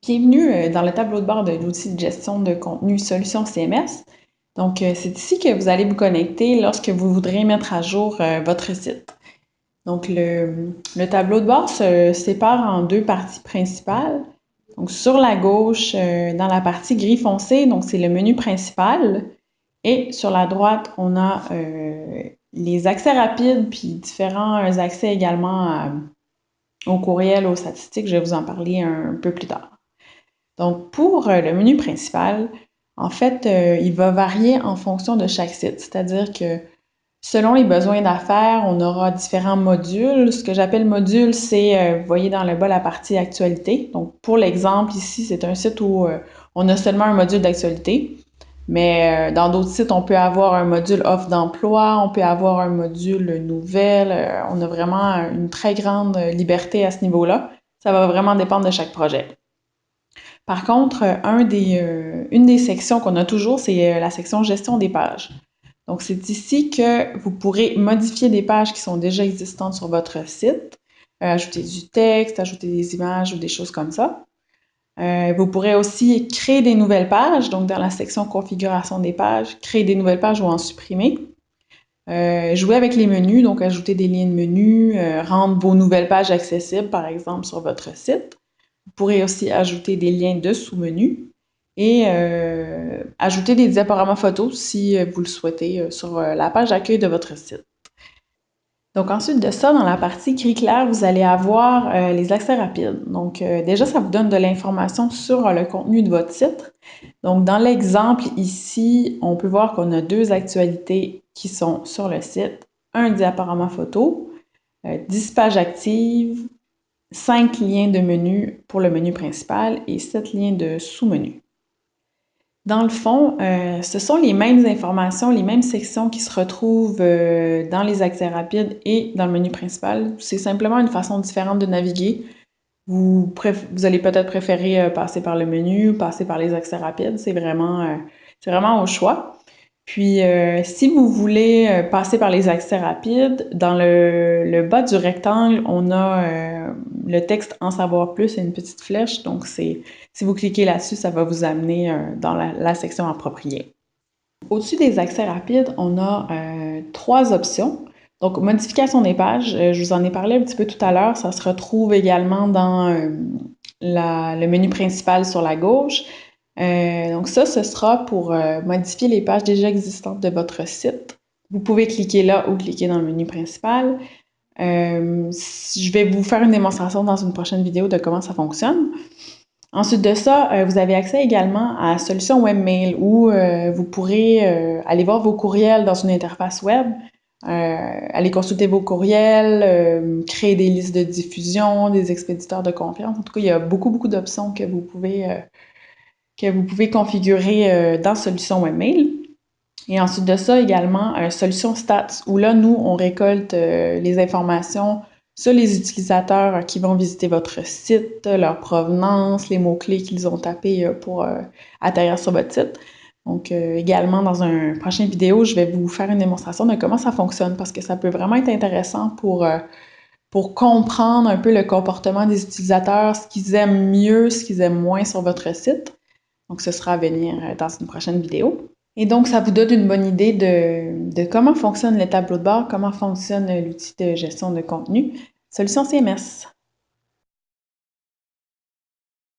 Bienvenue dans le tableau de bord de l'outil de gestion de contenu Solutions CMS. Donc, c'est ici que vous allez vous connecter lorsque vous voudrez mettre à jour votre site. Donc, le tableau de bord se sépare en deux parties principales. Donc, sur la gauche, dans la partie gris foncé, donc c'est le menu principal. Et sur la droite, on a les accès rapides, puis différents accès également au courriel, aux statistiques. Je vais vous en parler un peu plus tard. Donc, pour le menu principal, en fait, il va varier en fonction de chaque site. C'est-à-dire que selon les besoins d'affaires, on aura différents modules. Ce que j'appelle module, c'est, vous voyez dans le bas, la partie actualité. Donc, pour l'exemple, ici, c'est un site où on a seulement un module d'actualité. Mais dans d'autres sites, on peut avoir un module offre d'emploi, on peut avoir un module nouvelle. On a vraiment une très grande liberté à ce niveau-là. Ça va vraiment dépendre de chaque projet. Par contre, une des sections qu'on a toujours, c'est la section gestion des pages. Donc, c'est ici que vous pourrez modifier des pages qui sont déjà existantes sur votre site, ajouter du texte, ajouter des images ou des choses comme ça. Vous pourrez aussi créer des nouvelles pages, donc dans la section configuration des pages, créer des nouvelles pages ou en supprimer. Jouer avec les menus, donc ajouter des liens de menus, rendre vos nouvelles pages accessibles, par exemple, sur votre site. Vous pourrez aussi ajouter des liens de sous-menus et ajouter des diaporamas photos si vous le souhaitez sur la page d'accueil de votre site. Donc ensuite de ça, dans la partie gris clair, vous allez avoir les accès rapides. Donc déjà, ça vous donne de l'information sur le contenu de votre site. Donc dans l'exemple ici, on peut voir qu'on a deux actualités qui sont sur le site, un diaporama photo, 10 pages actives, 5 liens de menu pour le menu principal et 7 liens de sous-menus. Dans le fond, ce sont les mêmes informations, les mêmes sections qui se retrouvent dans les accès rapides et dans le menu principal. C'est simplement une façon différente de naviguer. Vous allez peut-être préférer passer par le menu ou passer par les accès rapides. C'est vraiment au choix. Puis, si vous voulez passer par les accès rapides, dans le bas du rectangle, on a le texte « En savoir plus » et une petite flèche. Donc, si vous cliquez là-dessus, ça va vous amener dans la section appropriée. Au-dessus des accès rapides, on a 3 options. Donc, modification des pages, je vous en ai parlé un petit peu tout à l'heure. Ça se retrouve également dans le menu principal sur la gauche. Donc ça, ce sera pour modifier les pages déjà existantes de votre site. Vous pouvez cliquer là ou cliquer dans le menu principal. Je vais vous faire une démonstration dans une prochaine vidéo de comment ça fonctionne. Ensuite de ça, vous avez accès également à Solutions Webmail où vous pourrez aller voir vos courriels dans une interface web, aller consulter vos courriels, créer des listes de diffusion, des expéditeurs de confiance. En tout cas, il y a beaucoup d'options que vous pouvez configurer dans Solutions Webmail. Et ensuite de ça, également, Solutions Stats, où là, nous, on récolte les informations sur les utilisateurs qui vont visiter votre site, leur provenance, les mots-clés qu'ils ont tapés pour atterrir sur votre site. Donc, également, dans une prochaine vidéo, je vais vous faire une démonstration de comment ça fonctionne, parce que ça peut vraiment être intéressant pour comprendre un peu le comportement des utilisateurs, ce qu'ils aiment mieux, ce qu'ils aiment moins sur votre site. Donc, ce sera à venir dans une prochaine vidéo. Et donc, ça vous donne une bonne idée de comment fonctionne le tableau de bord, comment fonctionne l'outil de gestion de contenu. Solutions CMS.